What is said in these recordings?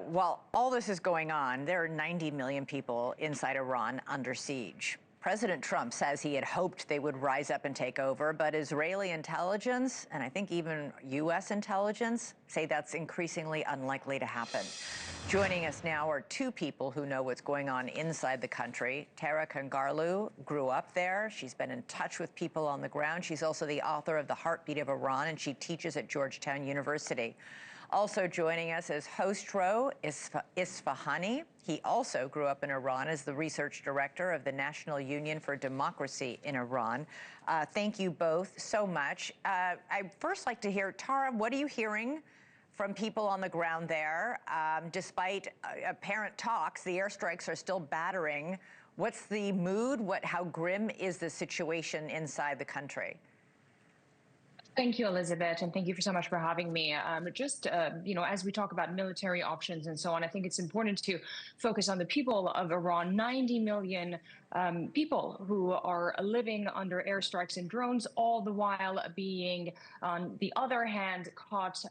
while all this is going on, there are 90 million people inside Iran under siege. President Trump says he had hoped they would rise up and take over, but Israeli intelligence, and I think even U.S. intelligence, say that's increasingly unlikely to happen. Joining us now are two people who know what's going on inside the country. Tara Kangarlou grew up there. She's been in touch with people on the ground. She's also the author of The Heartbeat of Iran, and she teaches at Georgetown University. Also joining us is Khosro Isfahani. He also grew up in Iran as the research director of the National Union for Democracy in Iran. Thank you both so much. I'd first like to hear, Tara, what are you hearing from people on the ground there? Despite apparent talks, the airstrikes are still battering. What's the mood? How grim is the situation inside the country? Thank you, Elizabeth, and thank you so much for having me. As we talk about military options and so on, I think it's important to focus on the people of Iran. 90 million people who are living under airstrikes and drones, all the while being, on the other hand, caught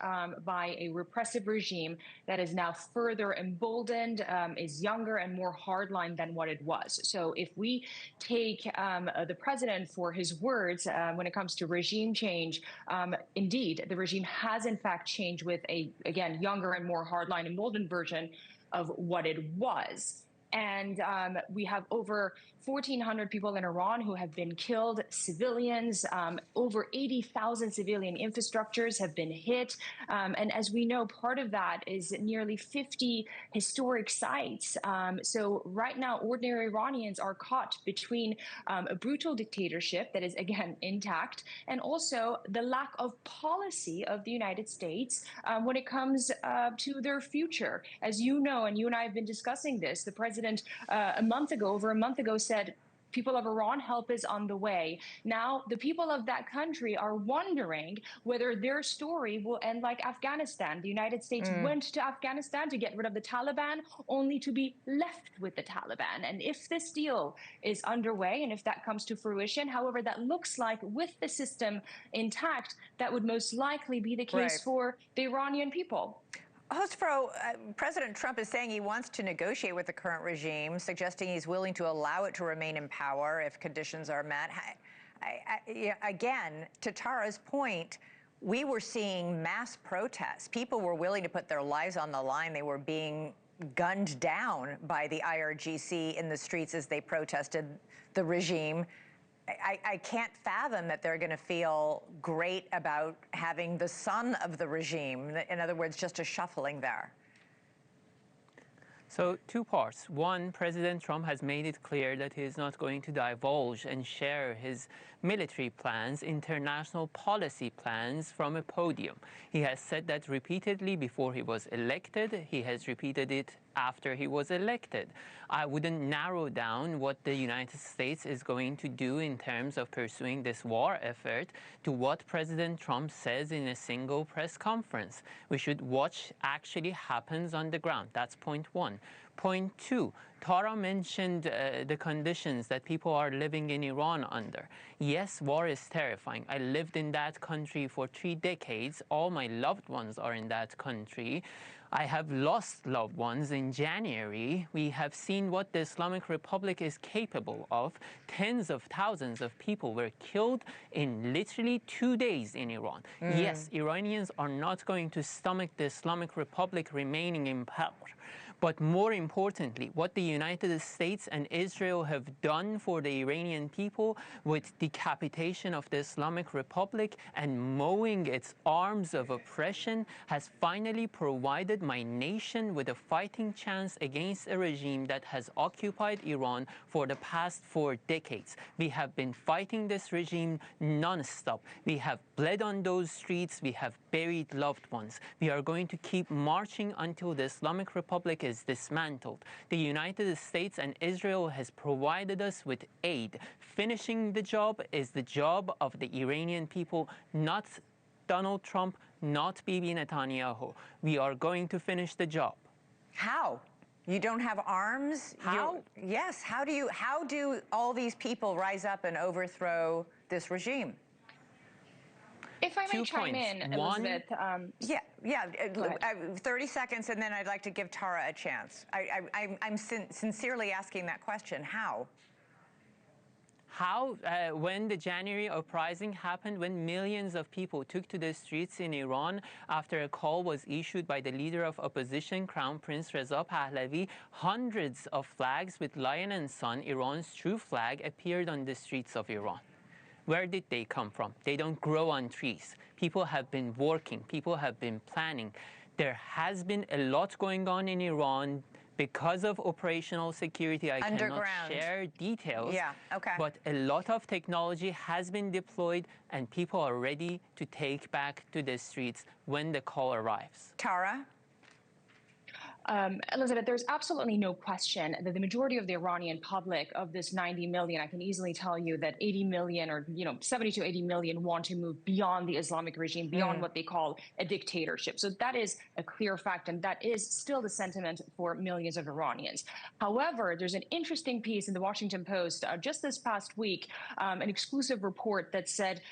by a repressive regime that is now further emboldened, is younger and more hardline than what it was. So if we take the president for his words when it comes to regime change, indeed, the regime has in fact changed with a, again, younger and more hardline emboldened version of what it was. And we have over 1,400 people in Iran who have been killed, civilians, over 80,000 civilian infrastructures have been hit. And as we know, part of that is nearly 50 historic sites. So right now, ordinary Iranians are caught between a brutal dictatorship that is, again, intact, and also the lack of policy of the United States when it comes to their future. As you know, and you and I have been discussing this, the president over a month ago said, people of Iran, help is on the way. Now, the people of that country are wondering whether their story will end like Afghanistan. The United States went to Afghanistan to get rid of the Taliban, only to be left with the Taliban. And if this deal is underway, and if that comes to fruition, however that looks like with the system intact, that would most likely be the case for the Iranian people. Khosro, President Trump is saying he wants to negotiate with the current regime, suggesting he's willing to allow it to remain in power if conditions are met. Again, to Tara's point, we were seeing mass protests. People were willing to put their lives on the line. They were being gunned down by the IRGC in the streets as they protested the regime. I can't fathom that they're going to feel great about having the son of the regime. In other words, just a shuffling there. So two parts. One, President Trump has made it clear that he is not going to divulge and share his military plans, international policy plans from a podium. He has said that repeatedly before he was elected. He has repeated it after he was elected. I wouldn't narrow down what the United States is going to do in terms of pursuing this war effort to what President Trump says in a single press conference. We should watch actually happens on the ground. That's point one. Point two, Tara mentioned the conditions that people are living in Iran under. Yes, war is terrifying. I lived in that country for 3 decades. All my loved ones are in that country. I have lost loved ones in January. We have seen what the Islamic Republic is capable of. Tens of thousands of people were killed in literally 2 days in Iran. Yes, Iranians are not going to stomach the Islamic Republic remaining in power. But more importantly, what the United States and Israel have done for the Iranian people with decapitation of the Islamic Republic and mowing its arms of oppression has finally provided my nation with a fighting chance against a regime that has occupied Iran for the past 4 decades. We have been fighting this regime non-stop. We have bled on those streets. We have buried loved ones. We are going to keep marching until the Islamic Republic is dismantled. The United States and Israel has provided us with aid. Finishing the job is the job of the Iranian people, not Donald Trump, not Bibi Netanyahu. We are going to finish the job. How? You don't have arms? How? Yes. How do all these people rise up and overthrow this regime? If I may chime in, Elizabeth. Yeah. 30 seconds, and then I'd like to give Tara a chance. I'm sincerely asking that question. How? When the January uprising happened, when millions of people took to the streets in Iran after a call was issued by the leader of opposition, Crown Prince Reza Pahlavi, hundreds of flags with Lion and Sun, Iran's true flag, appeared on the streets of Iran. Where did they come from? They don't grow on trees. People have been working. People have been planning. There has been a lot going on in Iran. Because of operational security, I cannot share details. Yeah, okay. But a lot of technology has been deployed, and people are ready to take back to the streets when the call arrives. Tara? Elizabeth, there's absolutely no question that the majority of the Iranian public, of this 90 million, I can easily tell you that 80 million or 70 to 80 million want to move beyond the Islamic regime, beyond what they call a dictatorship. So that is a clear fact, and that is still the sentiment for millions of Iranians. However, there's an interesting piece in the Washington Post just this past week, an exclusive report that said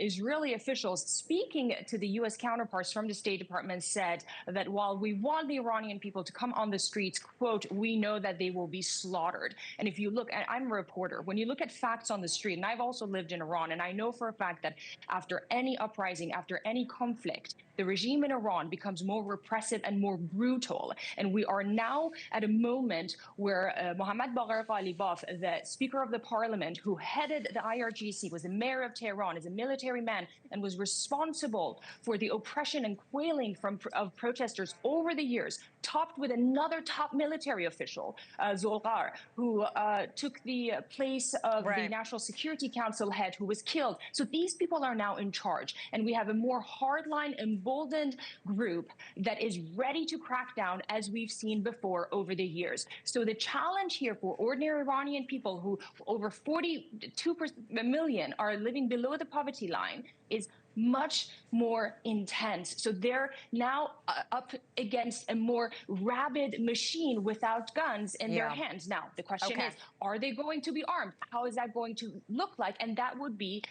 Israeli officials speaking to the U.S. counterparts from the State Department said that while we want the Iranian people to come on the streets, quote, we know that they will be slaughtered. And if you look at, I'm a reporter, when you look at facts on the street, and I've also lived in Iran, and I know for a fact that after any uprising, after any conflict, the regime in Iran becomes more repressive and more brutal. And we are now at a moment where Mohammad Bagher Ghalibaf, the Speaker of the Parliament, who headed the IRGC, was the mayor of Tehran, is a military man, and was responsible for the oppression and quelling of protesters over the years, topped with another top military official, Zolgar, who took the place of the National Security Council head, who was killed. So these people are now in charge, and we have a more hardline, emboldened group that is ready to crack down, as we've seen before over the years. So the challenge here for ordinary Iranian people, who over 42 million are living below the poverty line, is much more intense. So they're now up against a more rabid machine without guns in their hands. Now, the question is, are they going to be armed? How is that going to look like? And that would be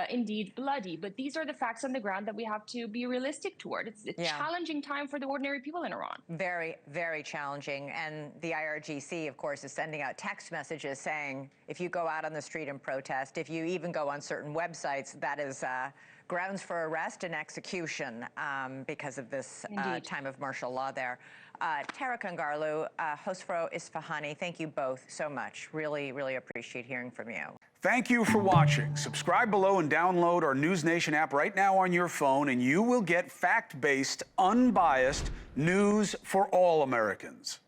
indeed bloody. But these are the facts on the ground that we have to be realistic toward. It's a challenging time for the ordinary people in Iran. Very, very challenging. And the IRGC, of course, is sending out text messages saying, if you go out on the street and protest, if you even go on certain websites, that is grounds for arrest and execution because of this time of martial law there. Tara Kangarlou, Khosro Isfahani, thank you both so much. Really, really appreciate hearing from you. Thank you for watching. Subscribe below and download our NewsNation app right now on your phone, and you will get fact-based, unbiased news for all Americans.